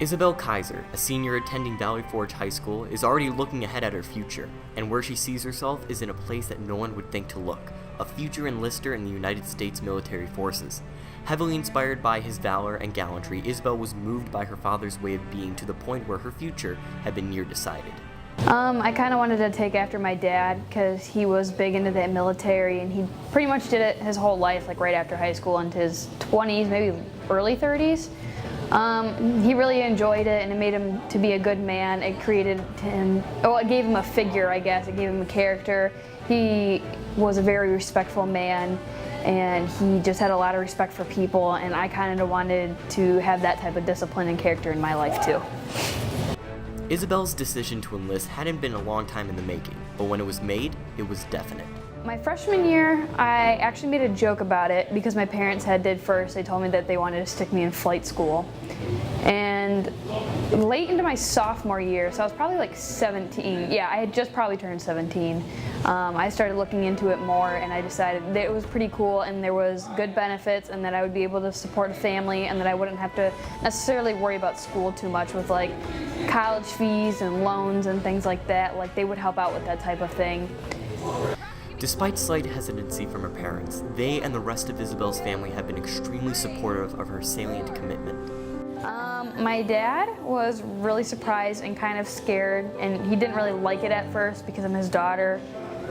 Isabelle Keiser, a senior attending Valley Forge High School, is already looking ahead at her future, and where she sees herself is in a place that no one would think to look, a future enlister in the United States military forces. Heavily inspired by his valor and gallantry, Isabelle was moved by her father's way of being to the point where her future had been near decided. I kind of wanted to take after my dad because he was big into the military, and he pretty much did it his whole life, like right after high school into his 20s, maybe early 30s. He really enjoyed it, and it made him to be a good man. It created him, it gave him a figure, I guess. It gave him a character. He was a very respectful man, and he just had a lot of respect for people, and I kind of wanted to have that type of discipline and character in my life too. Isabelle's decision to enlist hadn't been a long time in the making, but when it was made, it was definite. My freshman year, I actually made a joke about it because my parents did first. They told me that they wanted to stick me in flight school. And late into my sophomore year, so I was probably like 17. Yeah, I had just probably turned 17. I started looking into it more, and I decided that it was pretty cool and there was good benefits, and that I would be able to support a family, and that I wouldn't have to necessarily worry about school too much with like college fees and loans and things like that. Like they would help out with that type of thing. Despite slight hesitancy from her parents, they and the rest of Isabelle's family have been extremely supportive of her salient commitment. My dad was really surprised and kind of scared, and he didn't really like it at first because I'm his daughter,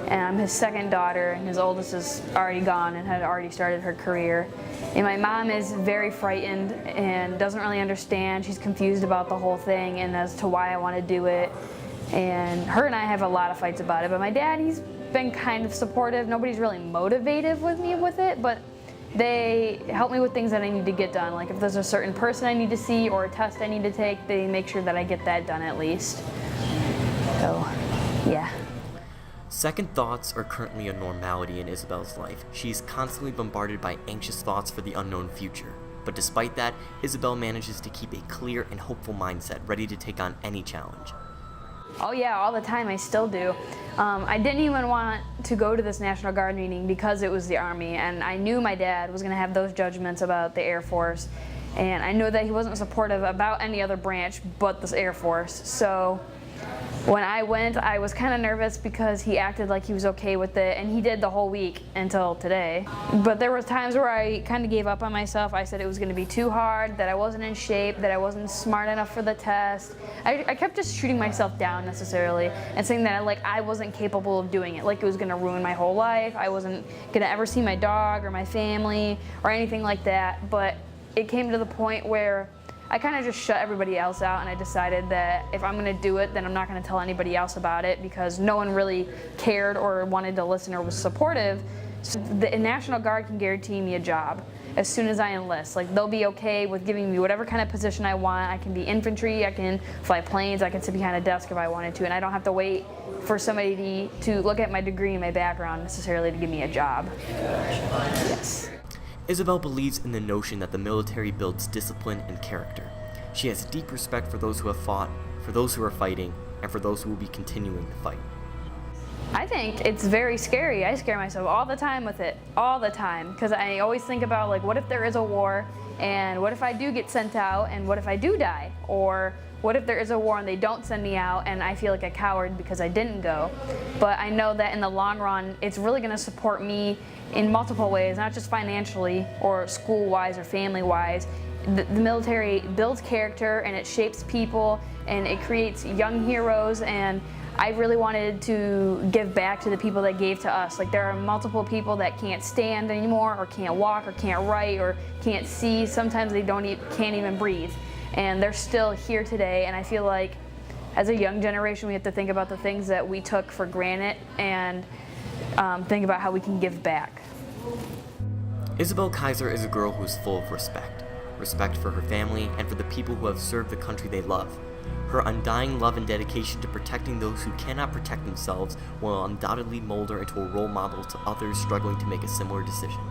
and I'm his second daughter, and his oldest is already gone and had already started her career. And my mom is very frightened and doesn't really understand. She's confused about the whole thing and as to why I want to do it. And her and I have a lot of fights about it, but my dad, he's been kind of supportive. Nobody's really motivated with me with it, but they help me with things that I need to get done. Like if there's a certain person I need to see or a test I need to take, they make sure that I get that done at least. So, yeah. Second thoughts are currently a normality in Isabelle's life. She's constantly bombarded by anxious thoughts for the unknown future. But despite that, Isabelle manages to keep a clear and hopeful mindset, ready to take on any challenge. Oh yeah, all the time, I still do. I didn't even want to go to this National Guard meeting because it was the Army, and I knew my dad was going to have those judgments about the Air Force, and I knew that he wasn't supportive about any other branch but this Air Force. So when I went, I was kind of nervous because he acted like he was okay with it, and he did the whole week until today. But there were times where I kind of gave up on myself. I said it was going to be too hard, that I wasn't in shape, that I wasn't smart enough for the test. I kept just shooting myself down necessarily and saying that I wasn't capable of doing it, like it was going to ruin my whole life. I wasn't going to ever see my dog or my family or anything like that. But it came to the point where I kind of just shut everybody else out, and I decided that if I'm going to do it, then I'm not going to tell anybody else about it because no one really cared or wanted to listen or was supportive. So the National Guard can guarantee me a job as soon as I enlist. Like they'll be okay with giving me whatever kind of position I want. I can be infantry, I can fly planes, I can sit behind a desk if I wanted to, and I don't have to wait for somebody to look at my degree and my background necessarily to give me a job. Yes. Isabelle believes in the notion that the military builds discipline and character. She has deep respect for those who have fought, for those who are fighting, and for those who will be continuing the fight. I think it's very scary. I scare myself all the time with it, all the time, because I always think about like, what if there is a war, and what if I do get sent out, and what if I do die, or what if there is a war and they don't send me out and I feel like a coward because I didn't go. But I know that in the long run, it's really going to support me in multiple ways, not just financially or school-wise or family-wise. The military builds character, and it shapes people, and it creates young heroes, and I really wanted to give back to the people that gave to us. Like there are multiple people that can't stand anymore, or can't walk, or can't write, or can't see. Sometimes they can't even breathe. And they're still here today, and I feel like as a young generation we have to think about the things that we took for granted and think about how we can give back. Isabelle Keiser is a girl who is full of respect. Respect for her family and for the people who have served the country they love. Her undying love and dedication to protecting those who cannot protect themselves will undoubtedly mold her into a role model to others struggling to make a similar decision.